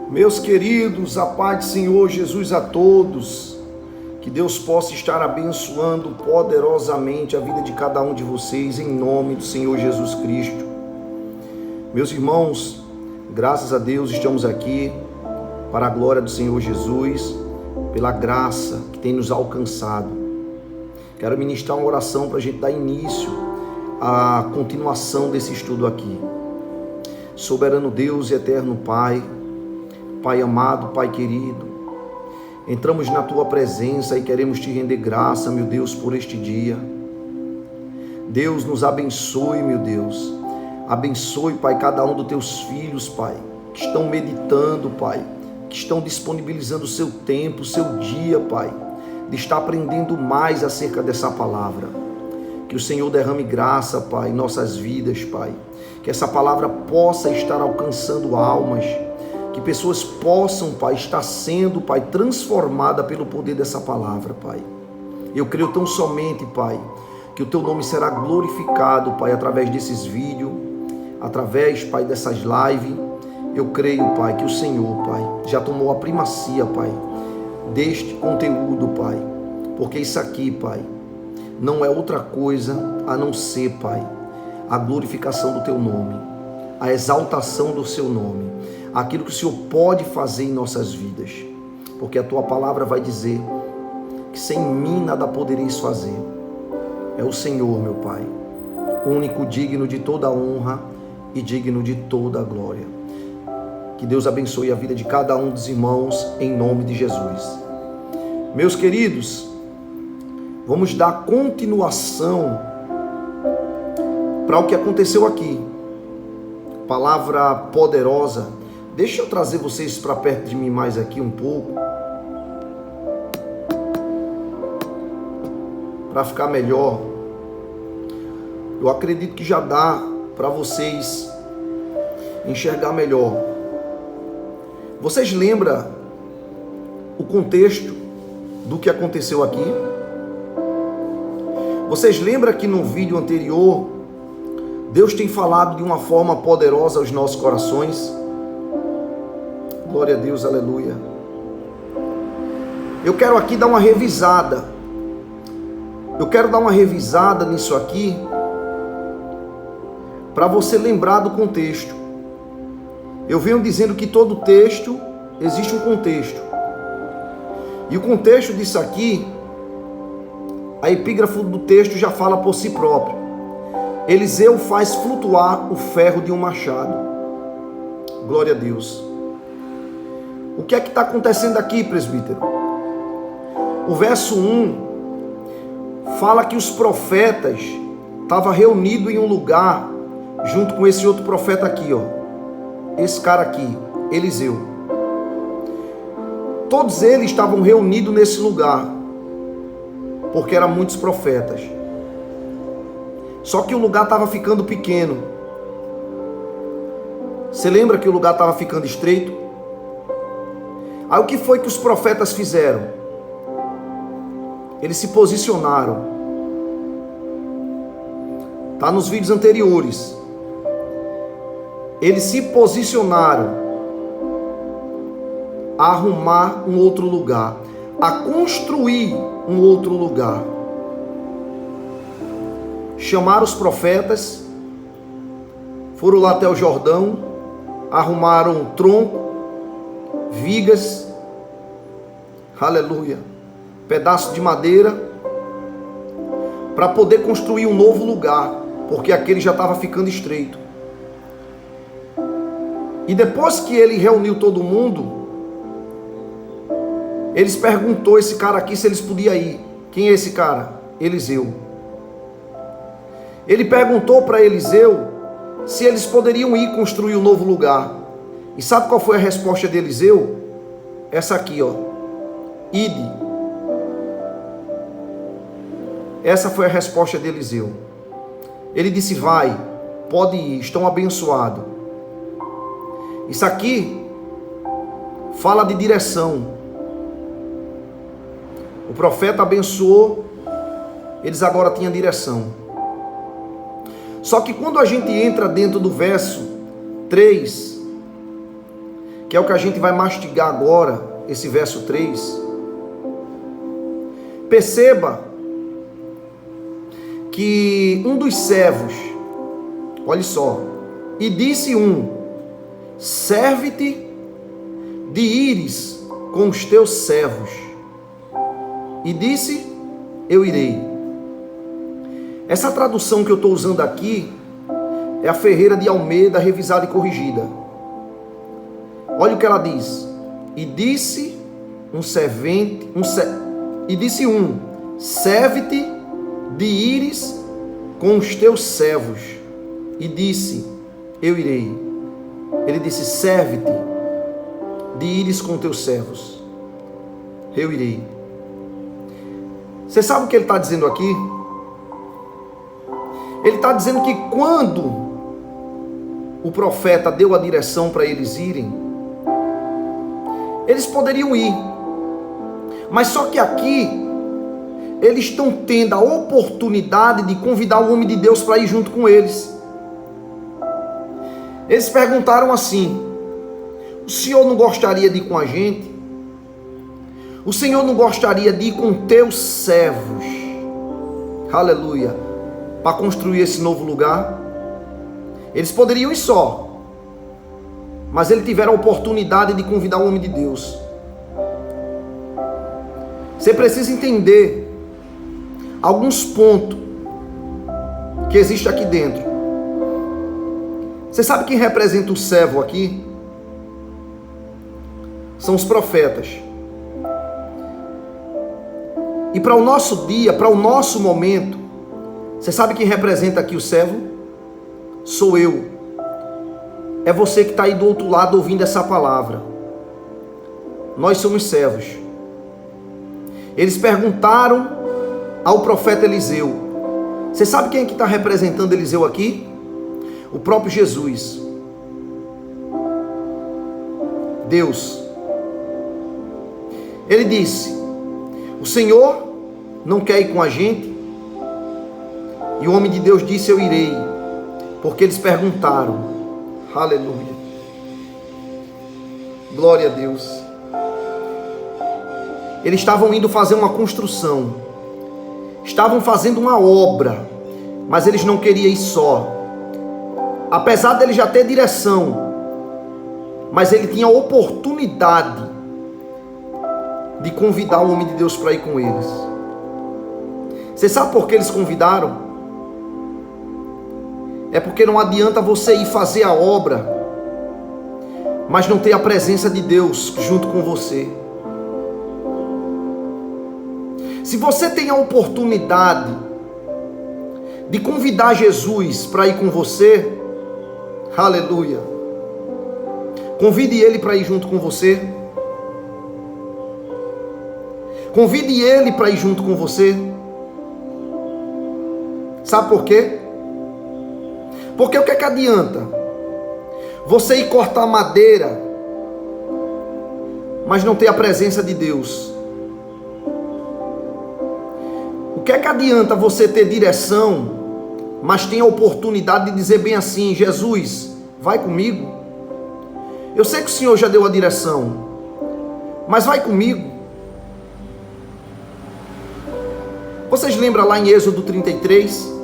Meus queridos, a paz do Senhor Jesus a todos, que Deus possa estar abençoando poderosamente a vida de cada um de vocês, em nome do Senhor Jesus Cristo. Meus irmãos, graças a Deus estamos aqui para a glória do Senhor Jesus, pela graça que tem nos alcançado. Quero ministrar uma oração para a gente dar início à continuação desse estudo aqui. Soberano Deus e eterno Pai, Pai amado, Pai querido, entramos na Tua presença e queremos Te render graça, meu Deus, por este dia. Deus, nos abençoe, meu Deus. Abençoe, Pai, cada um dos Teus filhos, Pai, que estão meditando, Pai, que estão disponibilizando o seu tempo, o seu dia, Pai, de estar aprendendo mais acerca dessa palavra. Que o Senhor derrame graça, Pai, em nossas vidas, Pai. Que essa palavra possa estar alcançando almas. Que pessoas possam, Pai, estar sendo, Pai, transformada pelo poder dessa palavra, Pai. Eu creio tão somente, Pai, que o Teu nome será glorificado, Pai, através desses vídeos, através, Pai, dessas lives. Eu creio, Pai, que o Senhor, Pai, já tomou a primacia, Pai, deste conteúdo, Pai. Porque isso aqui, Pai, não é outra coisa a não ser, Pai, a glorificação do Teu nome, a exaltação do Seu nome, aquilo que o Senhor pode fazer em nossas vidas, porque a Tua palavra vai dizer que sem mim nada podereis fazer. É o Senhor, meu Pai, único, digno de toda a honra e digno de toda a glória. Que Deus abençoe a vida de cada um dos irmãos, em nome de Jesus. Meus queridos, vamos dar continuação para o que aconteceu aqui. Palavra poderosa. Deixa eu trazer vocês para perto de mim mais aqui um pouco, para ficar melhor. Eu acredito que já dá para vocês enxergar melhor. Vocês lembram o contexto do que aconteceu aqui? Vocês lembram que no vídeo anterior Deus tem falado de uma forma poderosa aos nossos corações? Glória a Deus, aleluia. Eu quero aqui dar uma revisada. Eu quero dar uma revisada nisso aqui, para você lembrar do contexto. Eu venho dizendo que todo texto existe um contexto. E o contexto disso aqui, a epígrafe do texto já fala por si próprio. Eliseu faz flutuar o ferro de um machado. Glória a Deus. O que é que está acontecendo aqui, presbítero? O verso 1 fala que os profetas estavam reunidos em um lugar, junto com esse outro profeta aqui, ó. Esse cara aqui, Eliseu. Todos eles estavam reunidos nesse lugar, porque eram muitos profetas. Só que o lugar estava ficando pequeno. Você lembra que o lugar estava ficando estreito? Aí o que foi que os profetas fizeram? Eles se posicionaram. Está nos vídeos anteriores. Eles se posicionaram a arrumar um outro lugar, a construir um outro lugar. Chamaram os profetas, foram lá até o Jordão, arrumaram um tronco, vigas, aleluia, pedaço de madeira, para poder construir um novo lugar, porque aquele já estava ficando estreito. E depois que ele reuniu todo mundo, eles perguntou esse cara aqui se eles podiam ir. Quem é esse cara? Eliseu. Ele perguntou para Eliseu se eles poderiam ir construir um novo lugar. E sabe qual foi a resposta de Eliseu? Essa aqui, ó. Ide. Essa foi a resposta de Eliseu. Ele disse: vai, pode ir, estão abençoados. Isso aqui fala de direção. O profeta abençoou, eles agora tinham direção. Só que quando a gente entra dentro do verso 3, que é o que a gente vai mastigar agora, esse verso 3. Perceba que um dos servos, olha só, e disse um: serve-te de ires com os teus servos. E disse: eu irei. Essa tradução que eu estou usando aqui é a Ferreira de Almeida, revisada e corrigida. Olha o que ela diz: e disse um servente, serve-te de ires com os teus servos. E disse: eu irei. Ele disse: serve-te de ires com teus servos. Eu irei. Você sabe o que ele está dizendo aqui? Ele está dizendo que quando o profeta deu a direção para eles irem, eles poderiam ir. Mas só que aqui, eles estão tendo a oportunidade de convidar o homem de Deus para ir junto com eles. Eles perguntaram assim: o Senhor não gostaria de ir com a gente? O Senhor não gostaria de ir com teus servos? Aleluia. Para construir esse novo lugar? Eles poderiam ir só, mas eles tiveram a oportunidade de convidar o homem de Deus. Você precisa entender alguns pontos que existem aqui dentro. Você sabe quem representa o servo aqui? São os profetas. E para o nosso dia, para o nosso momento, você sabe quem representa aqui o servo? Sou eu. É você que está aí do outro lado ouvindo essa palavra. Nós somos servos. Eles perguntaram ao profeta Eliseu. Você sabe quem é que está representando Eliseu aqui? O próprio Jesus. Deus. Ele disse: o Senhor não quer ir com a gente? E o homem de Deus disse: eu irei. Porque eles perguntaram. Aleluia. Glória a Deus. Eles estavam indo fazer uma construção. Estavam fazendo uma obra. Mas eles não queriam ir só. Apesar dele já ter direção. Mas ele tinha a oportunidade de convidar o homem de Deus para ir com eles. Você sabe por que eles convidaram? É porque não adianta você ir fazer a obra, mas não ter a presença de Deus junto com você. Se você tem a oportunidade de convidar Jesus para ir com você, aleluia, convide Ele para ir junto com você. Convide Ele para ir junto com você. Sabe por quê? Porque o que é que adianta você ir cortar madeira, mas não ter a presença de Deus? O que é que adianta você ter direção, mas tem a oportunidade de dizer bem assim: Jesus, vai comigo? Eu sei que o Senhor já deu a direção, mas vai comigo. Vocês lembram lá em Êxodo 33?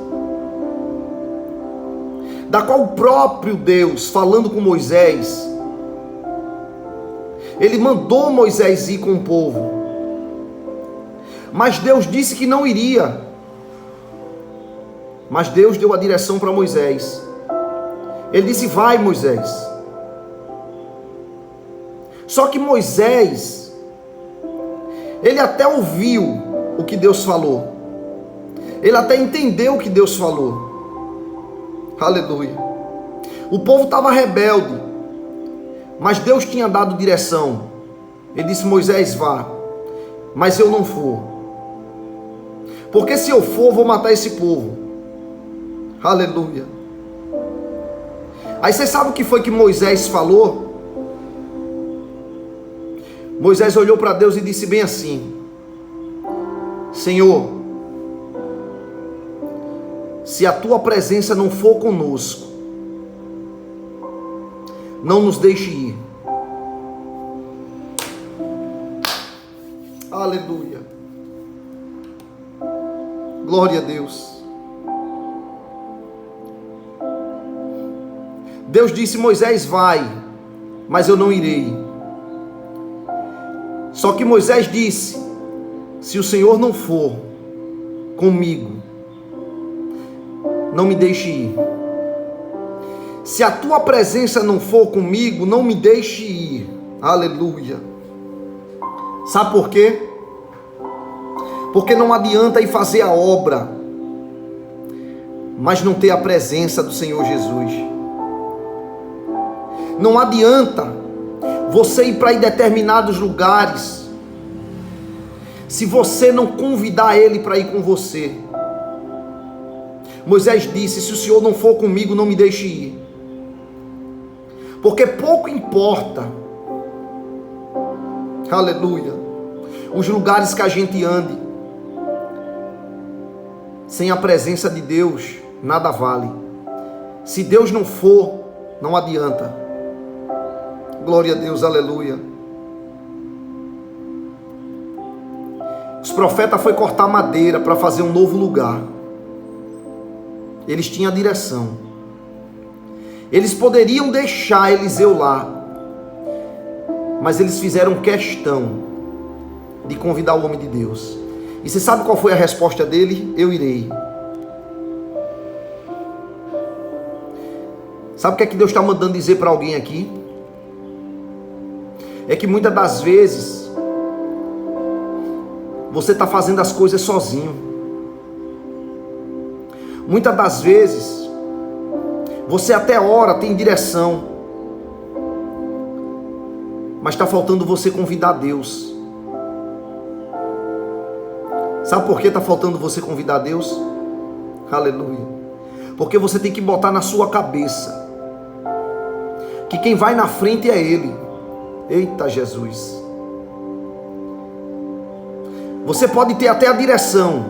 Da qual o próprio Deus, falando com Moisés, ele mandou Moisés ir com o povo, mas Deus disse que não iria. Mas Deus deu a direção para Moisés. Ele disse: vai, Moisés. Só que Moisés, ele até ouviu o que Deus falou, ele até entendeu o que Deus falou. Aleluia. O povo estava rebelde, mas Deus tinha dado direção. Ele disse: Moisés, vá, mas eu não for, porque se eu for, vou matar esse povo. Aleluia. Aí você sabe o que foi que Moisés falou? Moisés olhou para Deus e disse bem assim: Senhor, se a tua presença não for conosco, não nos deixe ir. Aleluia. Glória a Deus. Deus disse: Moisés, vai, mas eu não irei. Só que Moisés disse: se o Senhor não for comigo, não me deixe ir. Se a tua presença não for comigo, não me deixe ir. Aleluia. Sabe por quê? Porque não adianta ir fazer a obra, mas não ter a presença do Senhor Jesus. Não adianta você ir para determinados lugares, se você não convidar Ele para ir com você. Moisés disse: se o Senhor não for comigo, não me deixe ir. Porque pouco importa, aleluia, os lugares que a gente ande, sem a presença de Deus, nada vale. Se Deus não for, não adianta. Glória a Deus, aleluia. Os profetas foram cortar madeira para fazer um novo lugar. Eles tinham a direção. Eles poderiam deixar Eliseu lá, mas eles fizeram questão de convidar o homem de Deus. E você sabe qual foi a resposta dele? Eu irei. Sabe o que é que Deus está mandando dizer para alguém aqui? É que muitas das vezes você está fazendo as coisas sozinho. Muitas das vezes você até ora, tem direção, mas está faltando você convidar Deus. Sabe por que está faltando você convidar Deus? Aleluia. Porque você tem que botar na sua cabeça que quem vai na frente é Ele. Eita Jesus. Você pode ter até a direção,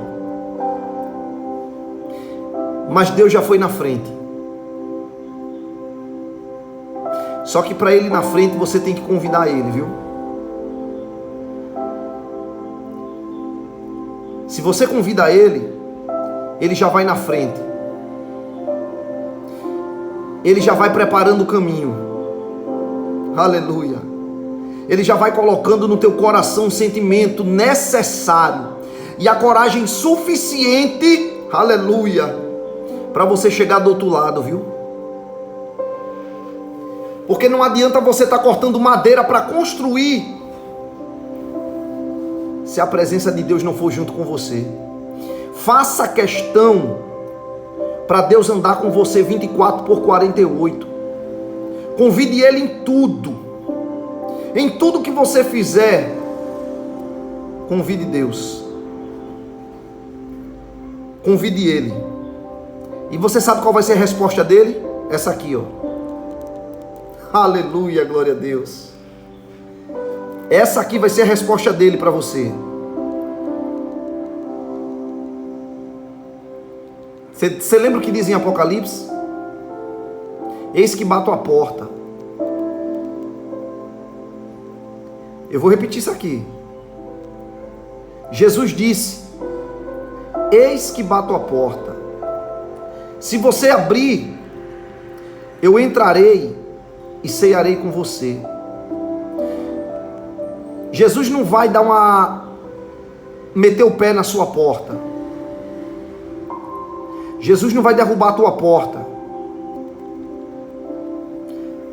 mas Deus já foi na frente. Só que para Ele ir na frente, você tem que convidar Ele, viu? Se você convida Ele, Ele já vai na frente. Ele já vai preparando o caminho. Aleluia. Ele já vai colocando no teu coração o sentimento necessário e a coragem suficiente, aleluia, para você chegar do outro lado, viu? Porque não adianta você estar cortando madeira para construir, se a presença de Deus não for junto com você. Faça questão para Deus andar com você 24/48. Convide Ele em tudo. Em tudo que você fizer, convide Deus. Convide Ele. E você sabe qual vai ser a resposta dele? Essa aqui, ó. Aleluia, glória a Deus. Essa aqui vai ser a resposta dele para você. Você lembra o que diz em Apocalipse? Eis que bato a porta. Eu vou repetir isso aqui. Jesus disse: eis que bato a porta. Se você abrir, eu entrarei e cearei com você. Jesus não vai meter o pé na sua porta. Jesus não vai derrubar a tua porta.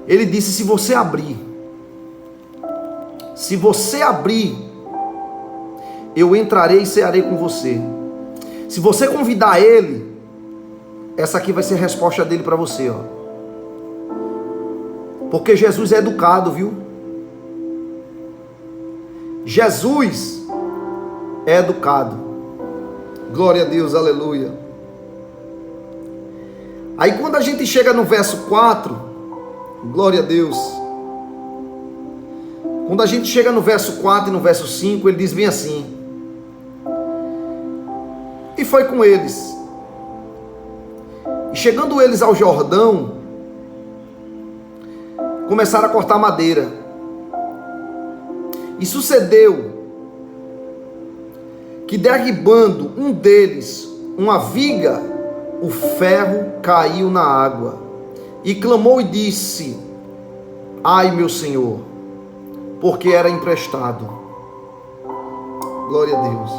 Ele disse: se você abrir, eu entrarei e cearei com você. Se você convidar Ele, essa aqui vai ser a resposta dele para você, ó. Porque Jesus é educado, viu? Jesus é educado. Glória a Deus, aleluia. Aí quando a gente chega no verso 4, glória a Deus. Quando a gente chega no verso 4 e no verso 5, ele diz bem assim: e foi com eles. E chegando eles ao Jordão, começaram a cortar madeira. E sucedeu que derribando um deles uma viga, o ferro caiu na água. E clamou e disse: ai, meu senhor, porque era emprestado. Glória a Deus.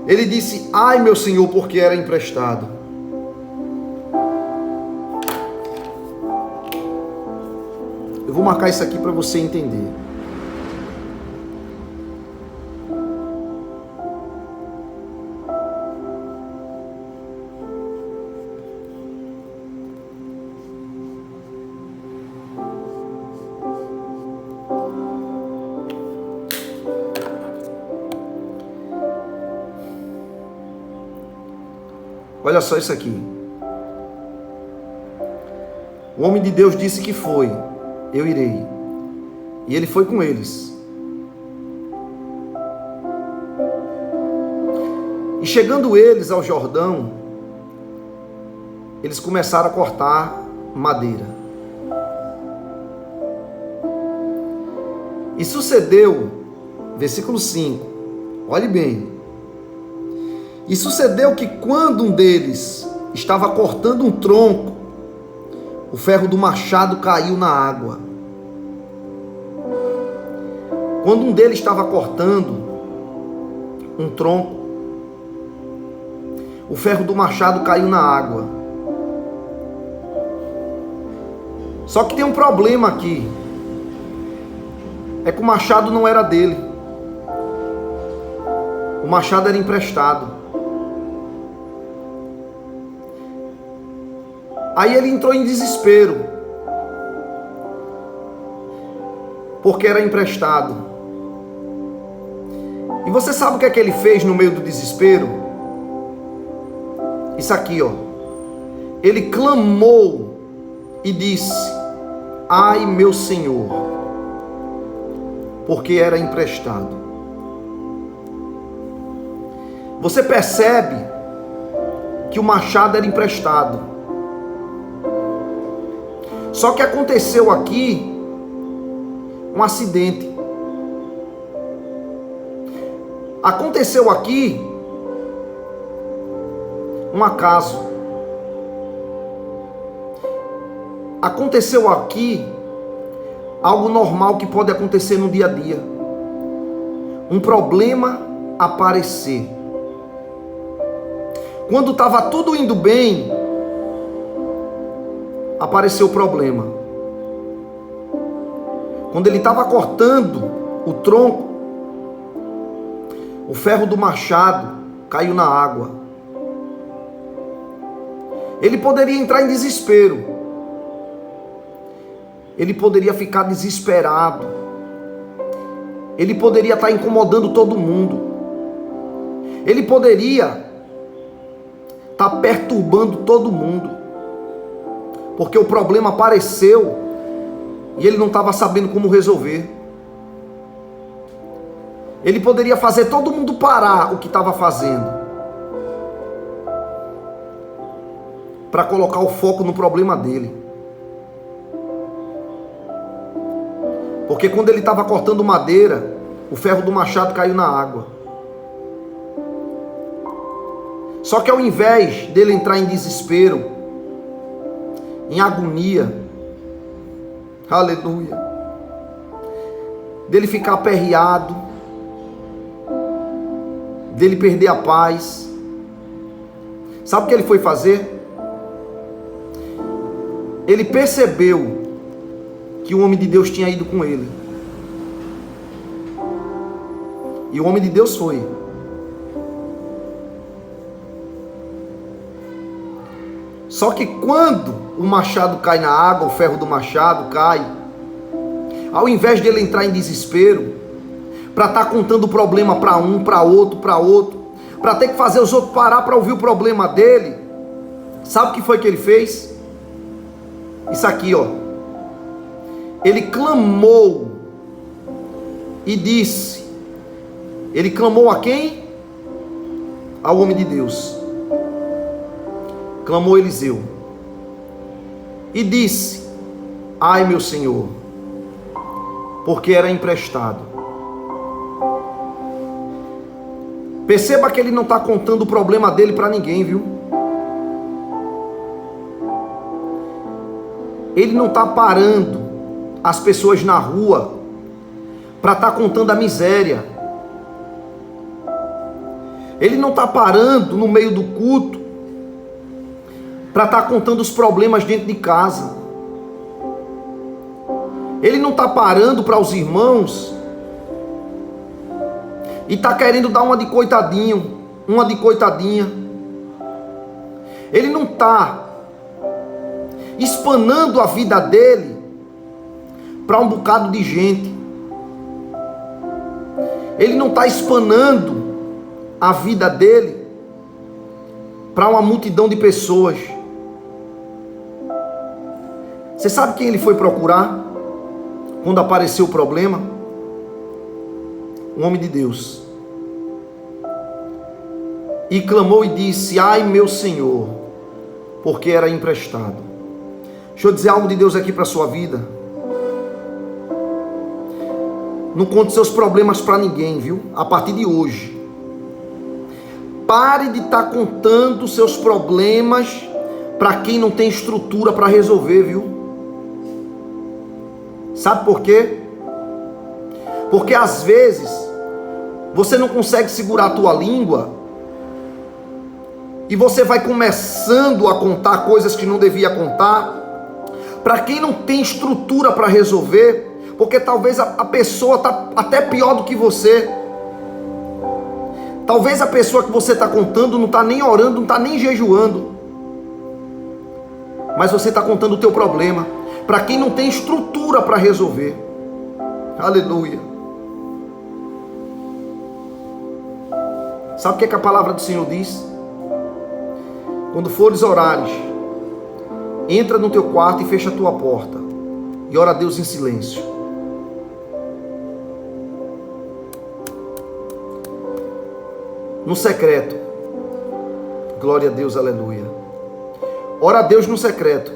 Ele disse: ai, meu senhor, porque era emprestado. Eu vou marcar isso aqui para você entender. Olha só isso aqui. O homem de Deus disse que foi. Eu irei. E ele foi com eles. E chegando eles ao Jordão, eles começaram a cortar madeira. E sucedeu, versículo 5, olhe bem. E sucedeu que quando um deles estava cortando um tronco, o ferro do machado caiu na água. Quando um deles estava cortando um tronco, o ferro do machado caiu na água. Só que tem um problema aqui. É que o machado não era dele. O machado era emprestado. Aí ele entrou em desespero, porque era emprestado. E você sabe o que é que ele fez no meio do desespero? Isso aqui, ó. Ele clamou e disse: ai, meu senhor, porque era emprestado. Você percebe que o machado era emprestado. Só que aconteceu aqui um acidente. Aconteceu aqui um acaso. Aconteceu aqui algo normal que pode acontecer no dia a dia. Um problema aparecer. Quando estava tudo indo bem, apareceu o problema. Quando ele estava cortando o tronco, o ferro do machado caiu na água. Ele poderia entrar em desespero. Ele poderia ficar desesperado. Ele poderia estar incomodando todo mundo. Ele poderia estar perturbando todo mundo. Porque o problema apareceu e ele não estava sabendo como resolver. Ele poderia fazer todo mundo parar o que estava fazendo, para colocar o foco no problema dele. Porque quando ele estava cortando madeira, o ferro do machado caiu na água. Só que ao invés dele entrar em desespero, em agonia, aleluia, dele ficar aperreado, dele perder a paz, sabe o que ele foi fazer? Ele percebeu que o homem de Deus tinha ido com ele, e o homem de Deus foi. Só que quando o machado cai na água, o ferro do machado cai, ao invés de ele entrar em desespero, para estar contando o problema para um, para outro, para ter que fazer os outros parar para ouvir o problema dele, sabe o que foi que ele fez? Isso aqui, ó. Ele clamou e disse. Ele clamou a quem? Ao homem de Deus. Clamou Eliseu e disse: ai, meu senhor, porque era emprestado. Perceba que ele não está contando o problema dele para ninguém, viu? Ele não está parando as pessoas na rua para estar contando a miséria. Ele não está parando no meio do culto para estar contando os problemas dentro de casa. Ele não está parando para os irmãos e está querendo dar uma de coitadinho, uma de coitadinha. Ele não está espanando a vida dele para um bocado de gente. Ele não está espanando a vida dele para uma multidão de pessoas. Você sabe quem ele foi procurar quando apareceu o problema? Um homem de Deus. E clamou e disse: ai meu Senhor, porque era emprestado. Deixa eu dizer algo de Deus aqui para a sua vida. Não conte seus problemas para ninguém, viu? A partir de hoje. Pare de estar contando seus problemas para quem não tem estrutura para resolver, viu? Sabe por quê? Porque às vezes você não consegue segurar a tua língua e você vai começando a contar coisas que não devia contar para quem não tem estrutura para resolver, porque talvez a pessoa está até pior do que você. Talvez a pessoa que você está contando não está nem orando, não está nem jejuando, mas você está contando o teu problema para quem não tem estrutura para resolver. Aleluia. Sabe o que a palavra do Senhor diz? Quando fores orares, entra no teu quarto e fecha a tua porta e ora a Deus em silêncio. No secreto. Glória a Deus, aleluia. Ora a Deus no secreto,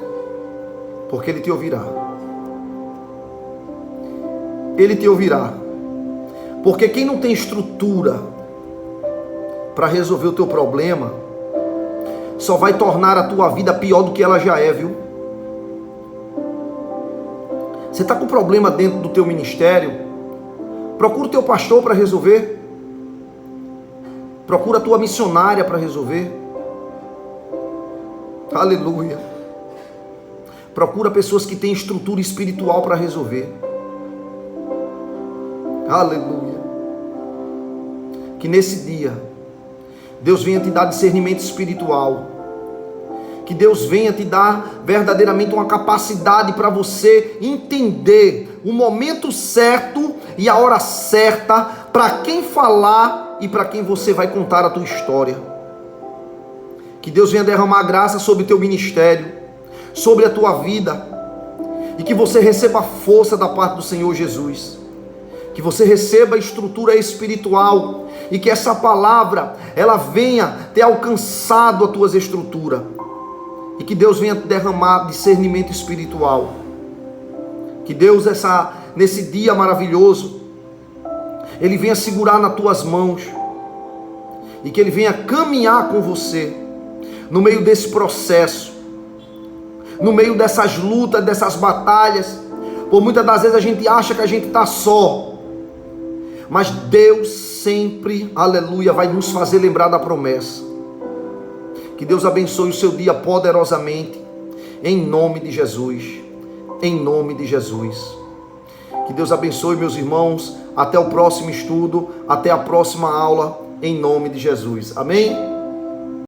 porque Ele te ouvirá. Ele te ouvirá. Porque quem não tem estrutura para resolver o teu problema, só vai tornar a tua vida pior do que ela já é, viu? Você está com problema dentro do teu ministério? Procura o teu pastor para resolver. Procura a tua missionária para resolver. Aleluia. Procura pessoas que têm estrutura espiritual para resolver. Aleluia. Que nesse dia Deus venha te dar discernimento espiritual. Que Deus venha te dar verdadeiramente uma capacidade para você entender o momento certo e a hora certa para quem falar e para quem você vai contar a tua história. Que Deus venha derramar graça sobre o teu ministério, sobre a tua vida, e que você receba força da parte do Senhor Jesus. Que você receba estrutura espiritual e que essa palavra ela venha ter alcançado a tua estrutura. E que Deus venha derramar discernimento espiritual. Que Deus, nesse dia maravilhoso, Ele venha segurar nas tuas mãos. E que Ele venha caminhar com você no meio desse processo, no meio dessas lutas, dessas batalhas. Por muitas das vezes a gente acha que a gente está só, mas Deus sempre, aleluia, vai nos fazer lembrar da promessa. Que Deus abençoe o seu dia poderosamente, em nome de Jesus, em nome de Jesus. Que Deus abençoe, meus irmãos, até o próximo estudo, até a próxima aula, em nome de Jesus, amém?